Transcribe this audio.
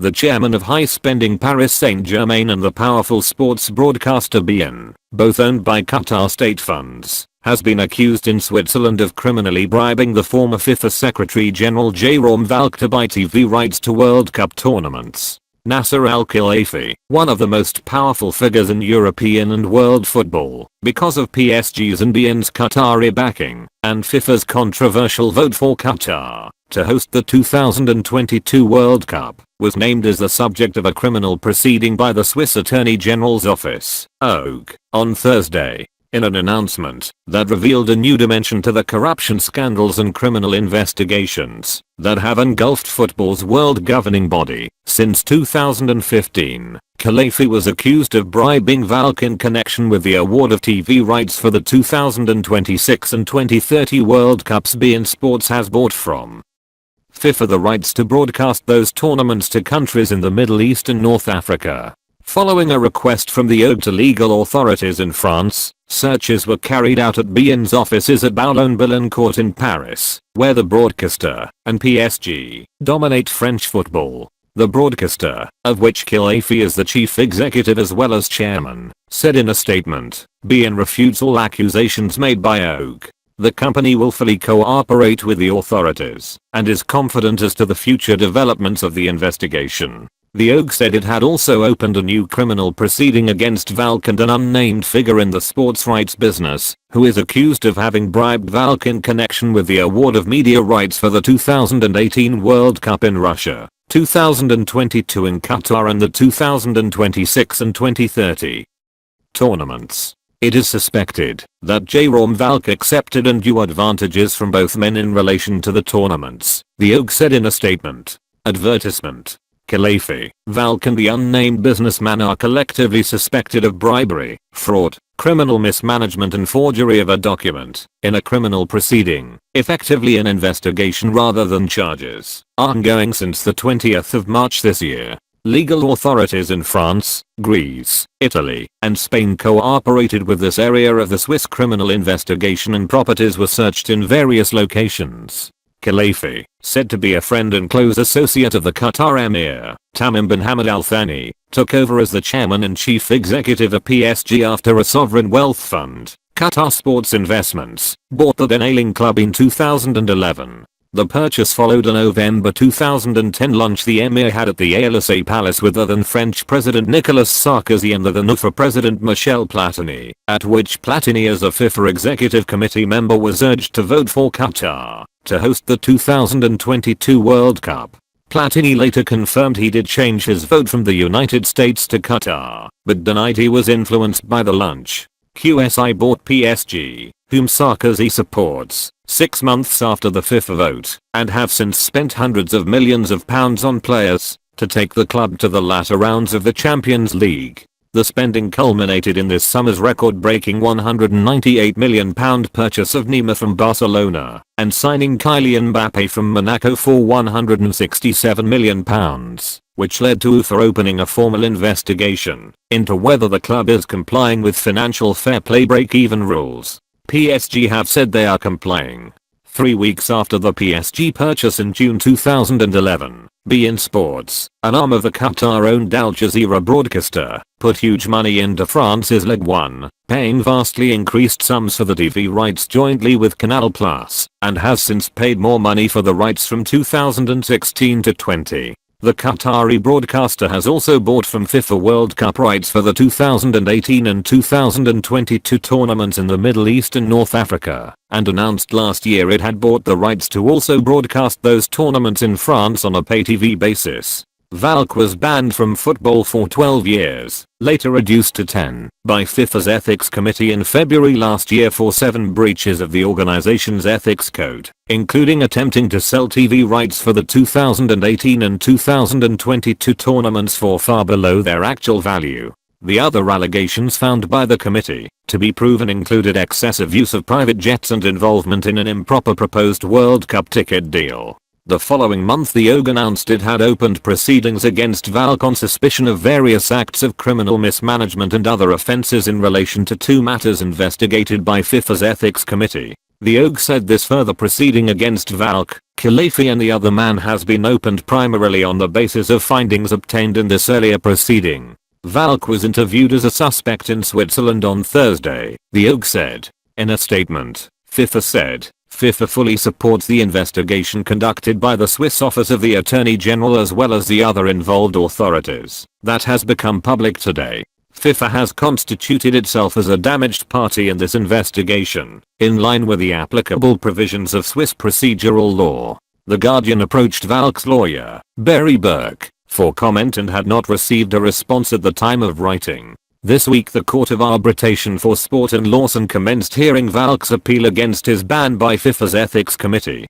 the chairman of high-spending Paris Saint-Germain and the powerful sports broadcaster beIN, both owned by Qatar state funds, has been accused in Switzerland of criminally bribing the former FIFA Secretary General Jérôme Valcke to buy TV rights to World Cup tournaments. Nasser al Khelaifi, one of the most powerful figures in European and world football, because of PSG's and beIN's Qatari backing, and FIFA's controversial vote for Qatar to host the 2022 World Cup, was named as the subject of a criminal proceeding by the Swiss Attorney General's office, OG, on Thursday, in an announcement that revealed a new dimension to the corruption scandals and criminal investigations that have engulfed football's world governing body since 2015. Khelaifi was accused of bribing Valcke in connection with the award of TV rights for the 2026 and 2030 World Cups beIN Sports has bought from FIFA the rights to broadcast those tournaments to countries in the Middle East and North Africa. Following a request from the OG to legal authorities in France, searches were carried out at beIN's offices at Boulogne-Billancourt in Paris, where the broadcaster and PSG dominate French football. The broadcaster, of which Khelaifi is the chief executive as well as chairman, said in a statement, beIN refutes all accusations made by OG. The company will fully cooperate with the authorities and is confident as to the future developments of the investigation. The OG said it had also opened a new criminal proceeding against Valcke and an unnamed figure in the sports rights business, who is accused of having bribed Valcke in connection with the award of media rights for the 2018 World Cup in Russia, 2022 in Qatar and the 2026 and 2030 tournaments. It is suspected that Jérôme Valcke accepted undue advantages from both men in relation to the tournaments, the OG said in a statement. Advertisement. Khelaifi, Valcke and the unnamed businessman are collectively suspected of bribery, fraud, criminal mismanagement and forgery of a document in a criminal proceeding, effectively an investigation rather than charges, ongoing since the 20th of March this year. Legal authorities in France, Greece, Italy, and Spain cooperated with this area of the Swiss criminal investigation and properties were searched in various locations. Khelaifi, said to be a friend and close associate of the Qatar Emir, Tamim bin Hamad Al Thani, took over as the chairman and chief executive of PSG after a sovereign wealth fund, Qatar Sports Investments, bought the then ailing club in 2011. The purchase followed a November 2010 lunch the Emir had at the Élysée Palace with the then French President Nicolas Sarkozy and the then UFA President Michel Platini, at which Platini as a FIFA Executive Committee member was urged to vote for Qatar to host the 2022 World Cup. Platini later confirmed he did change his vote from the United States to Qatar, but denied he was influenced by the lunch. QSI bought PSG, whom Sarkozy supports, 6 months after the FIFA vote, and have since spent hundreds of millions of pounds on players to take the club to the latter rounds of the Champions League. The spending culminated in this summer's record-breaking £198 million purchase of Neymar from Barcelona, and signing Kylian Mbappe from Monaco for £167 million, which led to UEFA opening a formal investigation into whether the club is complying with financial fair play break-even rules. PSG have said they are complying. 3 weeks after the PSG purchase in June 2011, beIN Sports, an arm of the Qatar-owned Al Jazeera broadcaster, put huge money into France's Ligue 1, paying vastly increased sums for the TV rights jointly with Canal+, and has since paid more money for the rights from 2016 to 20. The Qatari broadcaster has also bought from FIFA World Cup rights for the 2018 and 2022 tournaments in the Middle East and North Africa, and announced last year it had bought the rights to also broadcast those tournaments in France on a pay-TV basis. Valcke was banned from football for 12 years, later reduced to 10, by FIFA's Ethics Committee in February last year for 7 breaches of the organization's ethics code, including attempting to sell TV rights for the 2018 and 2022 tournaments for far below their actual value. The other allegations found by the committee to be proven included excessive use of private jets and involvement in an improper proposed World Cup ticket deal. The following month the OG announced it had opened proceedings against Valcke on suspicion of various acts of criminal mismanagement and other offenses in relation to 2 matters investigated by FIFA's Ethics Committee. The OG said this further proceeding against Valcke, Khelaifi and the other man has been opened primarily on the basis of findings obtained in this earlier proceeding. Valcke was interviewed as a suspect in Switzerland on Thursday, the OG said. In a statement, FIFA said, FIFA fully supports the investigation conducted by the Swiss Office of the Attorney General as well as the other involved authorities that has become public today. FIFA has constituted itself as a damaged party in this investigation, in line with the applicable provisions of Swiss procedural law. The Guardian approached Valcke's lawyer, bribe, for comment and had not received a response at the time of writing. This week the Court of Arbitration for Sport in Lausanne commenced hearing Valcke's appeal against his ban by FIFA's Ethics Committee.